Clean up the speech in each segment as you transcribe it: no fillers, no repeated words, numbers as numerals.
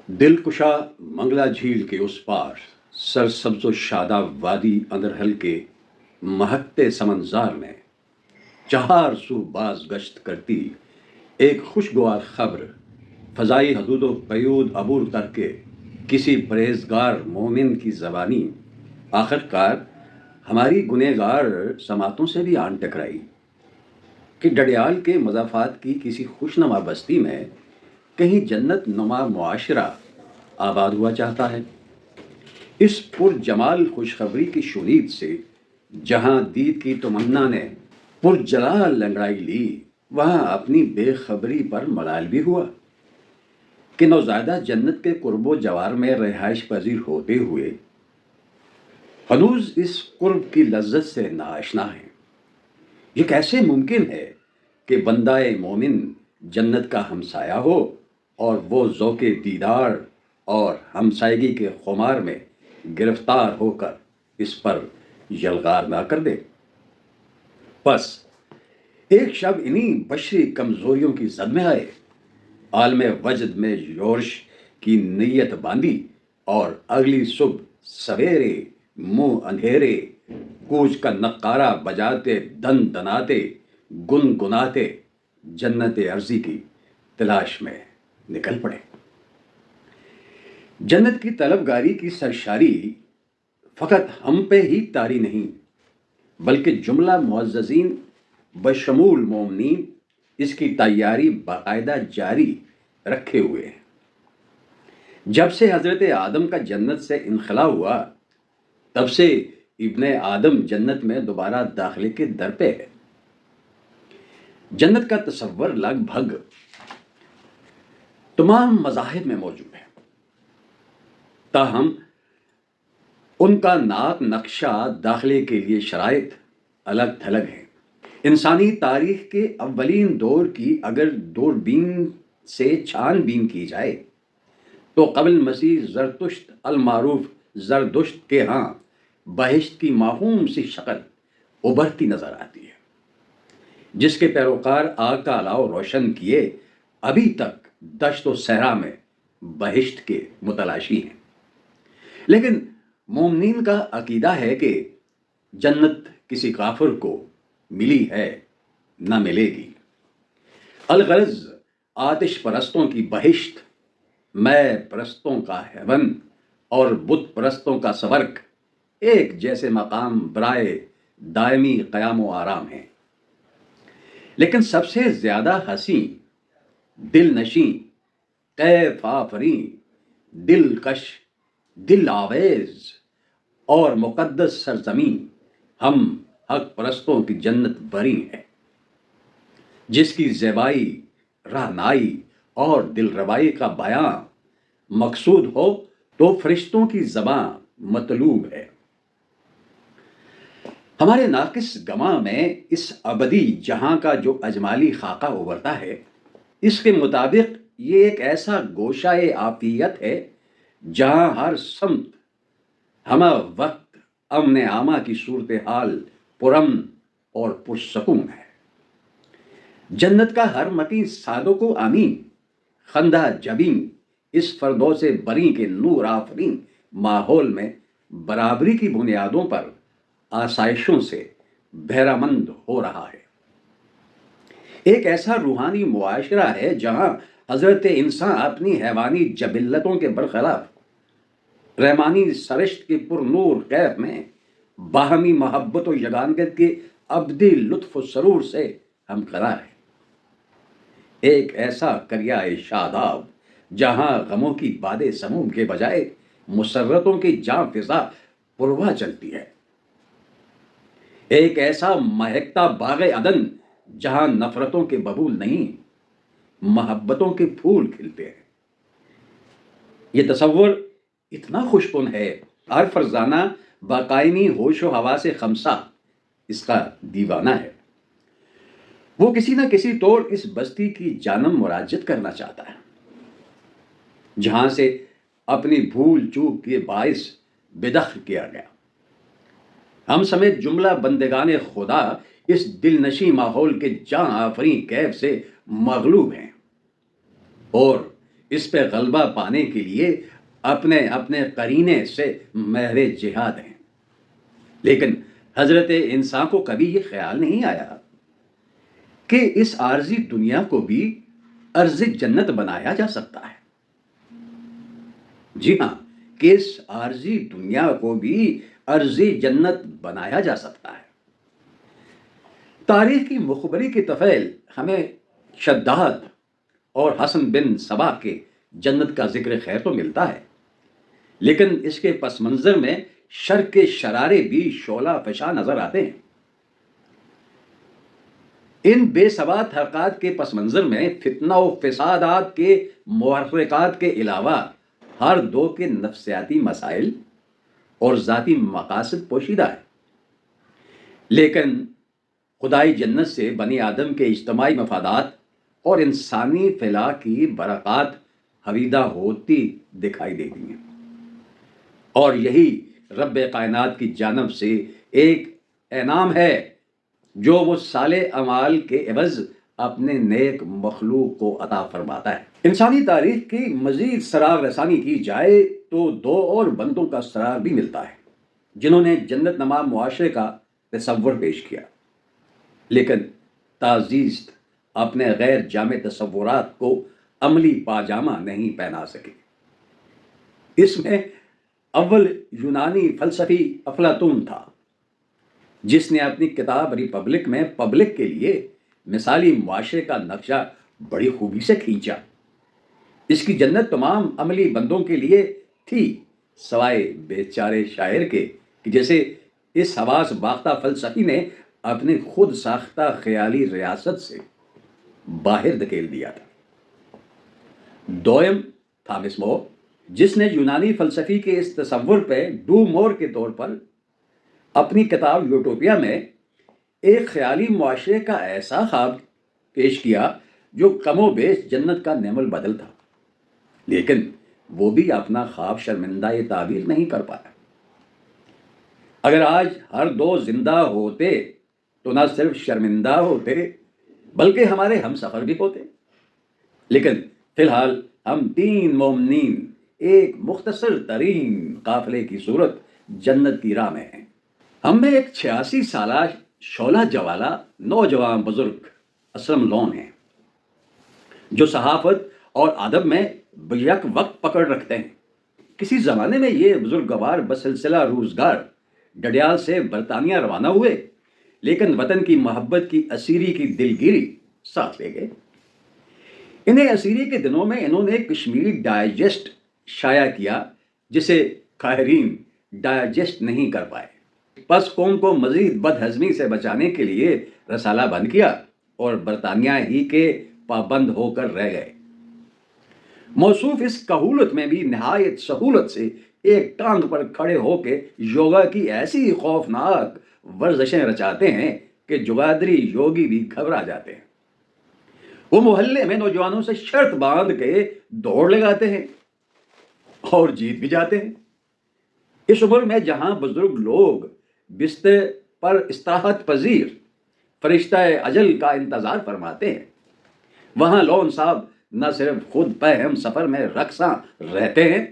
دلکشا منگلا جھیل کے اس پار، سرسبز و شاداب وادی اندرحل کے مہکتے سمنظار میں چہار سو باز گشت کرتی ایک خوشگوار خبر فضائی حدود و قیود عبور کر کے کسی پرہیزگار مومن کی زبانی آخرکار ہماری گنہگار سماعتوں سے بھی آن ٹکرائی کہ ڈڈیال کے مضافات کی کسی خوشنما بستی میں کہیں جنت نما معاشرہ آباد ہوا چاہتا ہے۔ اس پر جمال خوشخبری کی شنید سے جہاں دید کی تمنا نے پر جلال لنگڑائی لی، وہاں اپنی بے خبری پر ملال بھی ہوا کہ نوزائیدہ جنت کے قرب و جوار میں رہائش پذیر ہوتے ہوئے ہنوز اس قرب کی لذت سے ناآشنا ہے۔ یہ کیسے ممکن ہے کہ بندہ مومن جنت کا ہمسایہ ہو اور وہ ذوق دیدار اور ہمسائیگی کے خمار میں گرفتار ہو کر اس پر یلغار نہ کر دے؟ بس ایک شب انہی بشری کمزوریوں کی زد میں آئے، عالم وجد میں یورش کی نیت باندھی اور اگلی صبح سویرے منہ اندھیرے کوچ کا نقارہ بجاتے دن دناتے گنگناتے جنت ارضی کی تلاش میں نکل پڑے۔ جنت کی طلبگاری کی سرشاری فقط ہم پہ ہی طاری نہیں، بلکہ جملہ معززین بشمول مومنین اس کی تیاری باقاعدہ جاری رکھے ہوئے ہیں۔ جب سے حضرت آدم کا جنت سے انخلا ہوا، تب سے ابن آدم جنت میں دوبارہ داخلے کے در پہ ہے۔ جنت کا تصور لگ بھگ تمام مذاہب میں موجود ہے، تاہم ان کا ناک نقشہ داخلے کے لیے شرائط الگ تھلگ ہیں۔ انسانی تاریخ کے اولین دور کی اگر دوربین سے چھان بین کی جائے تو قبل مسیح زرتشت المعروف زردشت کے ہاں بہشت کی معہوم سی شکل ابھرتی نظر آتی ہے، جس کے پیروکار آگ کا الاؤ روشن کیے ابھی تک دشت و صحرا میں بہشت کے متلاشی ہیں۔ لیکن مومنین کا عقیدہ ہے کہ جنت کسی کافر کو ملی ہے نہ ملے گی۔ الغرض آتش پرستوں کی بہشت، میں پرستوں کا ہیون اور بت پرستوں کا سورگ ایک جیسے مقام برائے دائمی قیام و آرام ہیں۔ لیکن سب سے زیادہ حسین، دل نشیں، کیف آفریں، دلکش، دل آویز اور مقدس سرزمین ہم حق پرستوں کی جنت بری ہے، جس کی زیبائی، رہنائی اور دل ربائی کا بیاں مقصود ہو تو فرشتوں کی زباں مطلوب ہے۔ ہمارے ناقص گماں میں اس ابدی جہاں کا جو اجمالی خاکہ ابھرتا ہے، اس کے مطابق یہ ایک ایسا گوشہ عافیت ہے جہاں ہر سمت ہمہ وقت امن عامہ کی صورتحال پرامن اور پرسکون ہے۔ جنت کا ہر متیں صادق و امین خندہ جبین اس فردوس بری کے نور آفرین ماحول میں برابری کی بنیادوں پر آسائشوں سے بہرہ مند ہو رہا ہے۔ ایک ایسا روحانی معاشرہ ہے جہاں حضرت انسان اپنی حیوانی جبلتوں کے برخلاف رحمانی سرشت کے پر نور کیف میں باہمی محبت و یگانگت کے ابدی لطف و سرور سے ہمقرار ہے۔ ایک ایسا کریائے شاداب جہاں غموں کی باد سموم کے بجائے مسرتوں کی جاں فضا پرواہ چلتی ہے۔ ایک ایسا مہکتا باغ عدن جہاں نفرتوں کے ببول نہیں، محبتوں کے پھول کھلتے ہیں۔ یہ تصور اتنا خوشکن ہے، ہر فرزانہ باقائمی ہوش و حواس خمسہ اس کا دیوانہ ہے۔ وہ کسی نہ کسی طور اس بستی کی جانب مراجعت کرنا چاہتا ہے، جہاں سے اپنی بھول چوک کے باعث بے دخل کیا گیا۔ ہم سمیت جملہ بندگان خدا اس دل نشیں ماحول کے جاں آفریں کیف سے مغلوب ہیں اور اس پہ غلبہ پانے کے لیے اپنے اپنے قرینے سے مہر جہاد ہیں۔ لیکن حضرت انسان کو کبھی یہ خیال نہیں آیا کہ اس عارضی دنیا کو بھی ارض جنت بنایا جا سکتا ہے۔ جی ہاں، کہ اس عارضی دنیا کو بھی ارض جنت بنایا جا سکتا ہے۔ تاریخ کی مخبری کی طفیل ہمیں شداد اور حسن بن صبا کے جنت کا ذکر خیر تو ملتا ہے، لیکن اس کے پس منظر میں شر کے شرارے بھی شعلہ فشاں نظر آتے ہیں۔ ان بے ثبات حرکات کے پس منظر میں فتنہ و فسادات کے محرکات کے علاوہ ہر دو کے نفسیاتی مسائل اور ذاتی مقاصد پوشیدہ ہیں، لیکن خدائی جنت سے بنی آدم کے اجتماعی مفادات اور انسانی فلاح کی برکات حویدہ ہوتی دکھائی دیتی ہیں، اور یہی رب کائنات کی جانب سے ایک انعام ہے جو وہ صالح اعمال کے عوض اپنے نیک مخلوق کو عطا فرماتا ہے۔ انسانی تاریخ کی مزید سراغ رسانی کی جائے تو دو اور بندوں کا سراغ بھی ملتا ہے جنہوں نے جنت نما معاشرے کا تصور پیش کیا، لیکن تعزیز اپنے غیر جامع تصورات کو عملی پاجامہ نہیں پہنا سکے۔ اس میں اول یونانی فلسفی افلاطون تھا، جس نے اپنی کتاب ریپبلک میں پبلک کے لیے مثالی معاشرے کا نقشہ بڑی خوبی سے کھینچا۔ اس کی جنت تمام عملی بندوں کے لیے تھی، سوائے بیچارے شاعر کے کہ جیسے اس حواس باختہ فلسفی نے اپنی خود ساختہ خیالی ریاست سے باہر دھکیل دیا تھا۔ دوئم تھامس مور، جس نے یونانی فلسفی کے اس تصور پہ ڈو مور کے طور پر اپنی کتاب یوٹوپیا میں ایک خیالی معاشرے کا ایسا خواب پیش کیا جو کم و بیش جنت کا نعم البدل تھا، لیکن وہ بھی اپنا خواب شرمندہ تعبیر نہیں کر پایا۔ اگر آج ہر دو زندہ ہوتے تو نہ صرف شرمندہ ہوتے بلکہ ہمارے ہم سفر بھی ہوتے، لیکن فی الحال ہم تین مومنین ایک مختصر ترین قافلے کی صورت جنت کی راہ میں ہیں۔ ہم میں ایک 86 سالہ شعلہ جوالہ نوجوان بزرگ اسلم لون ہیں جو صحافت اور ادب میں بیک وقت پکڑ رکھتے ہیں۔ کسی زمانے میں یہ بزرگوار بسلسلہ روزگار ڈڈیال سے برطانیہ روانہ ہوئے، لیکن وطن کی محبت کی اسیری کی دلگیری ساتھ لے گئے۔ انہیں اسیری کے دنوں میں انہوں نے کشمیری ڈائجسٹ شائع کیا، جسے قاہرین ڈائجسٹ نہیں کر پائے۔ پس قوم کو مزید بد ہضمی سے بچانے کے لیے رسالہ بند کیا اور برطانیہ ہی کے پابند ہو کر رہ گئے۔ موصوف اس کہولت میں بھی نہایت سہولت سے ایک ٹانگ پر کھڑے ہو کے یوگا کی ایسی خوفناک ورزشیں رچاتے ہیں کہ جگادری یوگی بھی گھبرا جاتے ہیں۔ وہ محلے میں نوجوانوں سے شرط باندھ کے دوڑ لگاتے ہیں اور جیت بھی جاتے ہیں۔ اس عمر میں جہاں بزرگ لوگ بستر پر استراحت پذیر فرشتہ اجل کا انتظار فرماتے ہیں، وہاں لون صاحب نہ صرف خود پہ ہم سفر میں رقصاں رہتے ہیں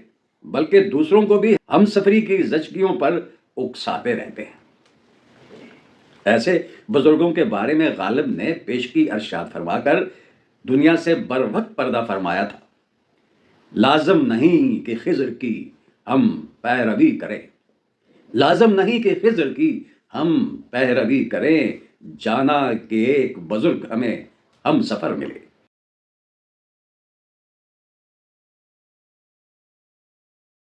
بلکہ دوسروں کو بھی ہم سفری کی زچگیوں پر اکساتے رہتے ہیں۔ ایسے بزرگوں کے بارے میں غالب نے پیشگی ارشاد فرما کر دنیا سے بر وقت پردہ فرمایا تھا۔ لازم نہیں کہ خضر کی ہم پیروی کریں، لازم نہیں کہ خضر کی ہم پیروی کریں، جانا کہ ایک بزرگ ہمیں ہم سفر ملے۔